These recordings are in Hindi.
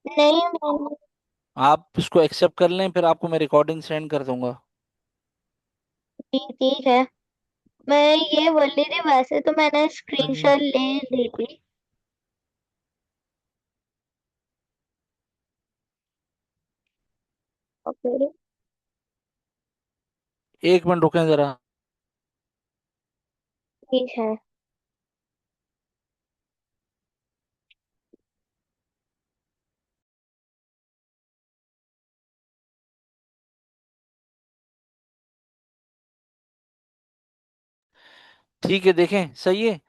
नहीं मैंने। आप इसको एक्सेप्ट कर लें, फिर आपको मैं रिकॉर्डिंग सेंड कर दूंगा। ठीक ठीक है। मैं ये बोल रही थी, वैसे तो मैंने हाँ जी। स्क्रीनशॉट ले ली थी। और फिर एक मिनट रुकें जरा। ठीक है। ठीक है, देखें सही है।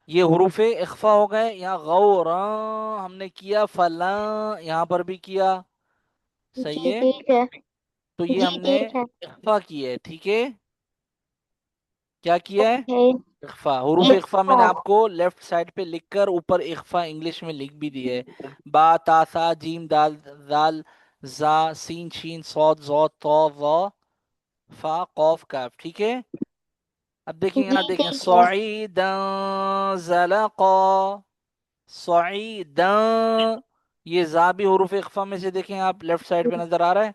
ये हुरूफ इख्फा हो गए। यहाँ गौरा हमने किया, फला यहाँ पर भी किया। सही जी है। ठीक है। तो ये जी हमने ठीक है। इख्फा की है, ठीक है। क्या किया है? ओके। इख्फा, हुरूफ एक इख्फा मैंने आपको लेफ्ट साइड पे लिखकर ऊपर इख्फा इंग्लिश में लिख भी दिए है। बा, ता, सा, जीम, दाल, दाल, जा, सीन, शीन, सौद, जौ, तो, ज़ा, फा, कौफ, काफ, ठीक है। अब देखें, जी यहाँ देखें, ठीक है। सईदन ज़लक़ा, सईदन। ये जा भी हुरूफ इख्फा में से, देखें आप लेफ्ट साइड पे नजर आ रहा है।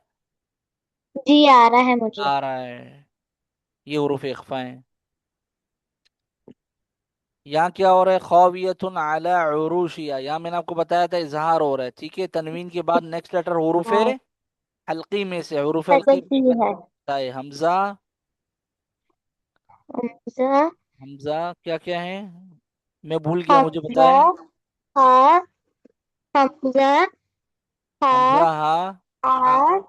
जी आ रहा है मुझे। आ रहा है। ये हुरूफ इख्फा है। यहाँ क्या हो रहा है? खावियतुन अला उरूशिया, यहाँ मैंने आपको बताया था इजहार हो रहा है, ठीक है। तनवीन के बाद नेक्स्ट लेटर हुरूफ हाँ। हल्की में से, हुरूफ ऐसा हल्की में की है। होता है हमजा। हमजा। हमजा क्या क्या है? मैं भूल गया, मुझे हमजा। बताएं। हा। हमजा। हा। हमजा, हा, हा, आ।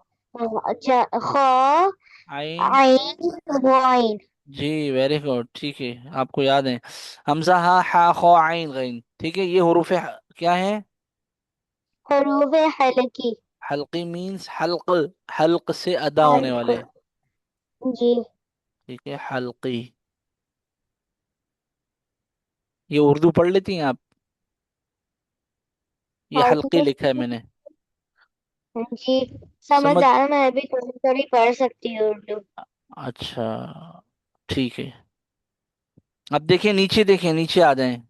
अच्छा खा। आइन। आइन। वाइन। जी, वेरी गुड, ठीक है, आपको याद है। हमजा, हा, हा, खो, आइन, गइन, ठीक है। ये हुरूफ क्या है? हरूफ हलकी। हल्की मीन्स हल्क, हल्क से अदा होने हल्क। वाले। जी। ठीक है, हल्की। ये उर्दू पढ़ लेती हैं आप? ये हाँ हल्की लिखा है मैंने। जी। समझ समझ। आ रहा, मैं भी थोड़ी थोड़ी पढ़ सकती हूँ उर्दू। अच्छा, ठीक है। अब देखिए नीचे, देखिए नीचे आ जाएं।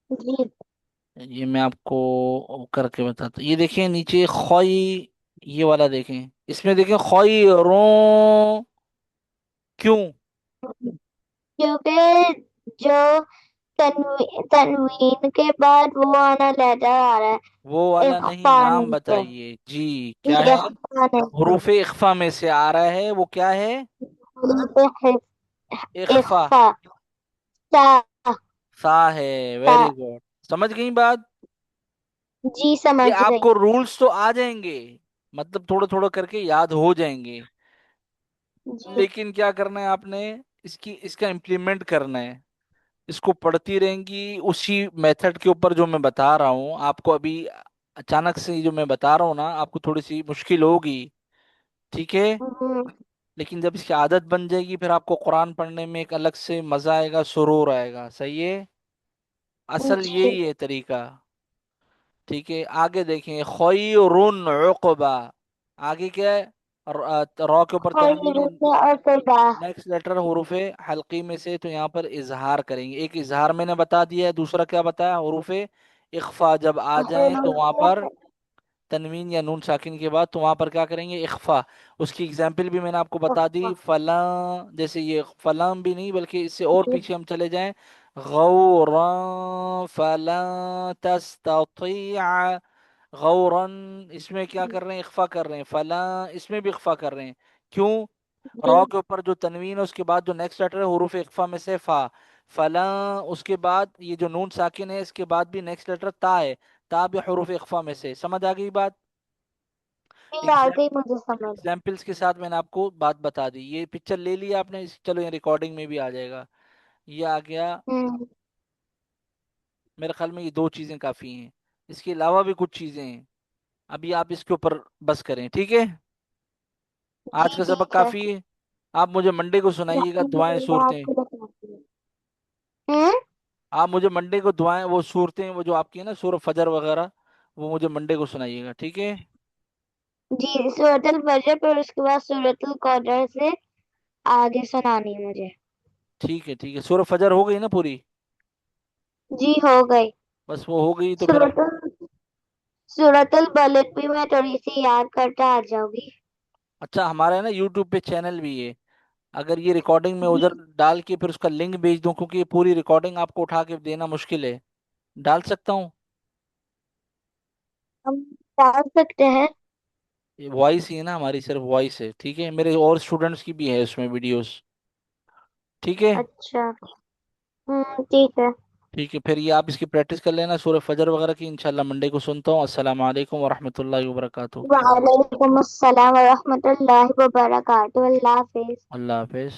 जी। ये मैं आपको करके बताता हूँ। ये देखिए नीचे खोई, ये वाला देखें, इसमें देखें खोई रो, क्यों? क्योंकि जो तनवीन के बाद वो आना लेटर आ रहा वो है, वाला नहीं, इख्फा नाम नहीं से। बताइए जी। क्या है? इख्फा नहीं हुरूफ इख्फा में से आ रहा है, वो क्या है? से। इख्फा। इख्फा। सा। सा है, सा। Very good. समझ गई बात? जी ये समझ गई। आपको रूल्स तो आ जाएंगे, मतलब थोड़ा थोड़ा करके याद हो जाएंगे। जी। लेकिन क्या करना है आपने? इसका इम्प्लीमेंट करना है। इसको पढ़ती रहेंगी उसी मेथड के ऊपर जो मैं बता रहा हूँ आपको अभी। अचानक से जो मैं बता रहा हूँ ना, आपको थोड़ी सी मुश्किल होगी, ठीक है। हम्म, लेकिन जब इसकी आदत बन जाएगी, फिर आपको कुरान पढ़ने में एक अलग से मजा आएगा, सुरूर आएगा, सही है। असल जी। यही है तरीका। ठीक है, आगे देखें, खैरुन उक़बा। आगे क्या है? रॉ के ऊपर तनवीन है। खैरुन और तबा। नेक्स्ट लेटर हुरूफे हल्की में से, तो यहाँ पर इजहार करेंगे। एक इजहार मैंने बता दिया है, दूसरा क्या बताया? हुरूफे इख्फा जब आ जाए तो वहां पर तनवीन या नून साकिन के बाद, तो वहां पर क्या करेंगे? इख्फा। उसकी एग्जाम्पल भी मैंने आपको बता दी, फला। जैसे ये फला भी नहीं, बल्कि इससे और पीछे हम चले जाएं, गौरा फला तस्ततिया गौरन। इसमें क्या कर रहे हैं? इख्फा कर रहे हैं। फला, इसमें भी इख्फा कर रहे हैं। क्यों? जी। रॉ के ऊपर जो तनवीन है, उसके बाद जो नेक्स्ट लेटर है हुरूफ इख्फा में से फा, फला। उसके बाद ये जो नून साकिन है, इसके बाद भी नेक्स्ट लेटर ता है, ता भी हुरूफ इख्फा में से। समझ आ गई बात? जी आ एग्जाम गई मुझे समझ। एग्जाम्पल्स के साथ मैंने आपको बात बता दी। ये पिक्चर ले लिया आपने, चलो ये रिकॉर्डिंग में भी आ जाएगा। ये आ गया। हम्म। मेरे ख्याल में ये दो चीजें काफी हैं। इसके अलावा भी कुछ चीजें हैं, अभी आप इसके ऊपर बस करें, ठीक है। आज जी का सबक ठीक है। काफी है। आप मुझे मंडे को सुनाइएगा मैं दुआएं सूरतें। आपको बताती हूँ। हम्म। आप मुझे मंडे को दुआएं, वो सूरतें, वो जो आपकी है ना, सूरह फजर वगैरह, वो मुझे मंडे को सुनाइएगा, ठीक है। जी सूरतुल फजर पर उसके बाद सूरतुल कौसर से आगे सुनानी है मुझे। ठीक है, ठीक है, सूरह फजर हो गई ना पूरी? जी हो गई। बस वो हो गई तो फिर अब। सूरतुल सूरतुल बलद भी मैं थोड़ी सी याद करता आ जाऊंगी। अच्छा, हमारा है ना यूट्यूब पे चैनल भी है। अगर ये रिकॉर्डिंग में जी, उधर डाल के फिर उसका लिंक भेज दूं, क्योंकि ये पूरी रिकॉर्डिंग आपको उठा के देना मुश्किल है, डाल सकता हूँ? हम डाल सकते हैं। ये वॉइस ही है ना हमारी, सिर्फ वॉइस है, ठीक है? मेरे और स्टूडेंट्स की भी है उसमें वीडियोस। ठीक है। अच्छा। ठीक है। ठीक है, फिर ये आप इसकी प्रैक्टिस कर लेना सूरह फजर वगैरह की। इंशाल्लाह मंडे को सुनता हूँ। अस्सलाम वालेकुम वरहमतुल्लाहि वबरकातुहू। वालेकुम अस्सलाम व रहमतुल्लाहि व बरकातुहू। अल्लाह हाफिज। अल्लाह हाफिज।